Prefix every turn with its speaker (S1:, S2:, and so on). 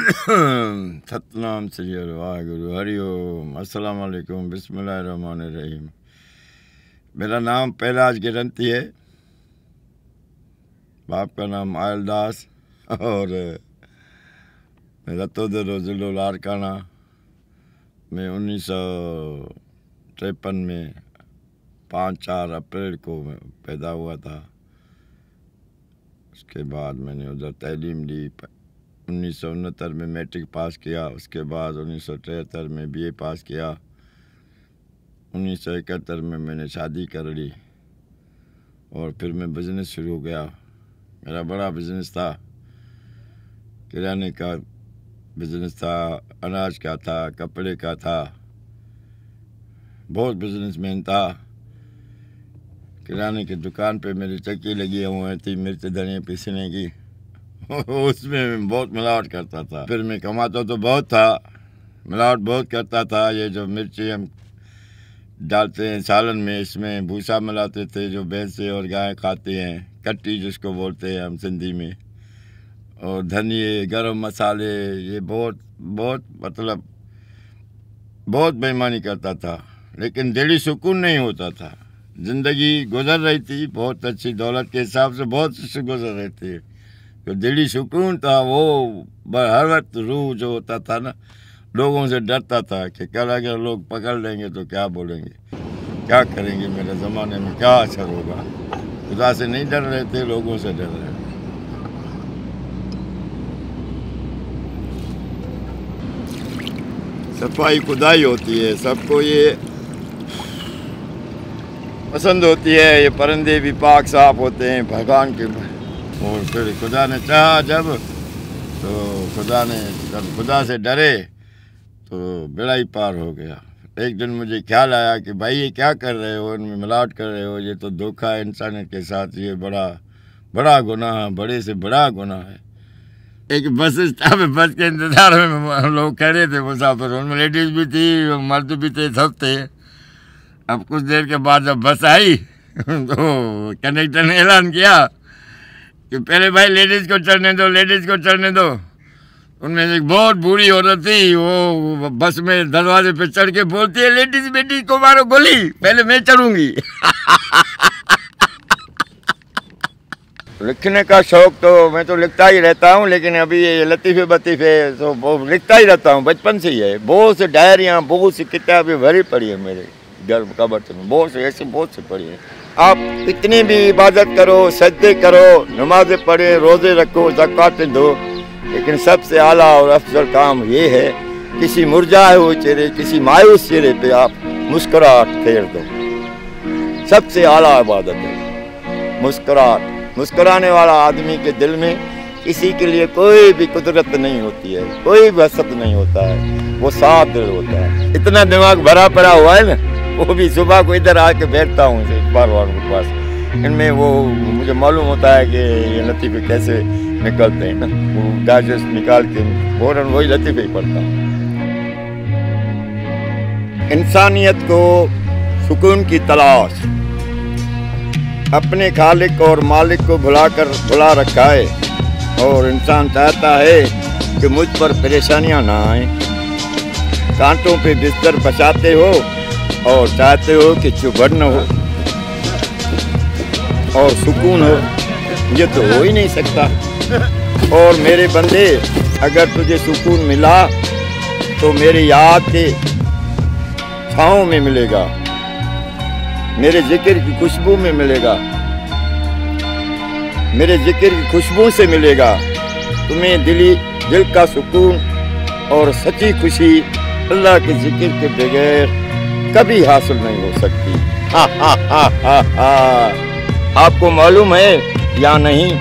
S1: सतनाम श्री वाहिगुरु हरिओम अस्सलाम वालेकुम बिस्मिल्लाहिर्रहमानिर्रहीम। मेरा नाम पहलाज गिरंती है, बाप का नाम आयल दास और मेरा तोदरो ज़िलो लारकाना में 1953 में 5-4 अप्रैल को पैदा हुआ था। उसके बाद मैंने उधर तालीम ली। 1969 में मैट्रिक पास किया। उसके बाद 1973 में बीए पास किया। 1971 में मैंने शादी कर ली और फिर मैं बिज़नेस शुरू हो गया। मेरा बड़ा बिज़नेस था, किराने का बिज़नेस था, अनाज का था, कपड़े का था, बहुत बिज़नेसमैन था। किराने की दुकान पे मेरी चक्की लगी हुई थी मिर्च धनिया पीसने की उसमें बहुत मिलावट करता था। फिर मैं कमाता तो बहुत था, मिलावट बहुत करता था। ये जो मिर्ची हम डालते हैं सालन में, इसमें भूसा मिलाते थे जो भैंसें और गाय खाती हैं, कट्टी जिसको बोलते हैं हम सिंधी में, और धनिए, गरम मसाले, ये बहुत मतलब बहुत बेईमानी करता था। लेकिन दिली सुकून नहीं होता था। ज़िंदगी गुजर रही थी बहुत अच्छी, दौलत के हिसाब से बहुत अच्छी गुजर रही थी। जो दिली सुकून था वो हर वक्त रूह जो होता था ना, लोगों से डरता था कि कल अगर लोग पकड़ लेंगे तो क्या बोलेंगे, क्या करेंगे, मेरे ज़माने में क्या असर होगा। खुदा से नहीं डर रहे थे, लोगों से डर रहे थे। सफाई खुदाई होती है, सबको ये पसंद होती है। ये परिंदे भी पाक साफ होते हैं भगवान के। और फिर खुदा ने चाहा जब खुदा से डरे तो बेड़ा ही पार हो गया। एक दिन मुझे ख्याल आया कि भाई ये क्या कर रहे हो, इनमें मिलावट कर रहे हो, ये तो धोखा है इंसानियत के साथ, ये बड़ा गुनाह है, बड़े से बड़ा गुनाह है। एक बस स्टॉप में बस के इंतज़ार में लोग खड़े थे मुसाफिर, उनमें लेडीज़ भी थी, मर्द भी थे, सब थे। अब कुछ देर के बाद जब बस आई तो कंडक्टर ने ऐलान किया कि पहले भाई लेडीज़ को चढ़ने दो, लेडीज़ को चढ़ने दो। उनमें एक बहुत बूढ़ी औरत थी, वो बस में दरवाजे पे चढ़ के बोलती है, लेडीज़ बेटी को मारो गोली, पहले मैं चढ़ूंगी। लिखने का शौक़ तो मैं तो लिखता ही रहता हूँ, लेकिन अभी ये लतीफ़े बतीफ़े तो लिखता ही रहता हूँ, बचपन से ही है। बहुत से डायरियाँ, बहुत सी किताबें भरी पड़ी है मेरे घर कबर्त में, बहुत से पड़ी है। आप कितनी भी इबादत करो, सजदे करो, नमाज़ें पढ़े, रोज़े रखो, ज़कातें दो, लेकिन सबसे आला और अफजल काम ये है किसी मुरझाए हुए चेहरे, किसी मायूस चेहरे पे आप मुस्कुराहट फेर दो। सबसे आला इबादत है मुस्कुराहट। मुस्कुराने वाला आदमी के दिल में किसी के लिए कोई भी कुदरत नहीं होती है, कोई भी हसद नहीं होता है, वो साफ दिल होता है। इतना दिमाग भरा पड़ा हुआ है ना, वो भी सुबह को इधर आके बैठता हूँ इकबाल वालों के पास, इनमें वो मुझे मालूम होता है कि ये लतीफ़े कैसे निकलते हैं ना, वो डाइजेस्ट निकाल के फ़ौरन वही लतीफ़े ही पढ़ता हूँ। इंसानियत को सुकून की तलाश, अपने खालिक और मालिक को भुला रखा है, और इंसान चाहता है कि मुझ पर परेशानियां ना आए। कांटों पे बिस्तर बचाते हो और चाहते हो कि चुभन न हो और सुकून हो, ये तो हो ही नहीं सकता। और मेरे बंदे, अगर तुझे सुकून मिला तो मेरी याद के छाँव में मिलेगा, मेरे जिक्र की खुशबू में मिलेगा, मेरे जिक्र की खुशबू से मिलेगा। तुम्हें दिल का सुकून और सच्ची खुशी अल्लाह के जिक्र के बगैर कभी हासिल नहीं हो सकती। आपको मालूम है या नहीं,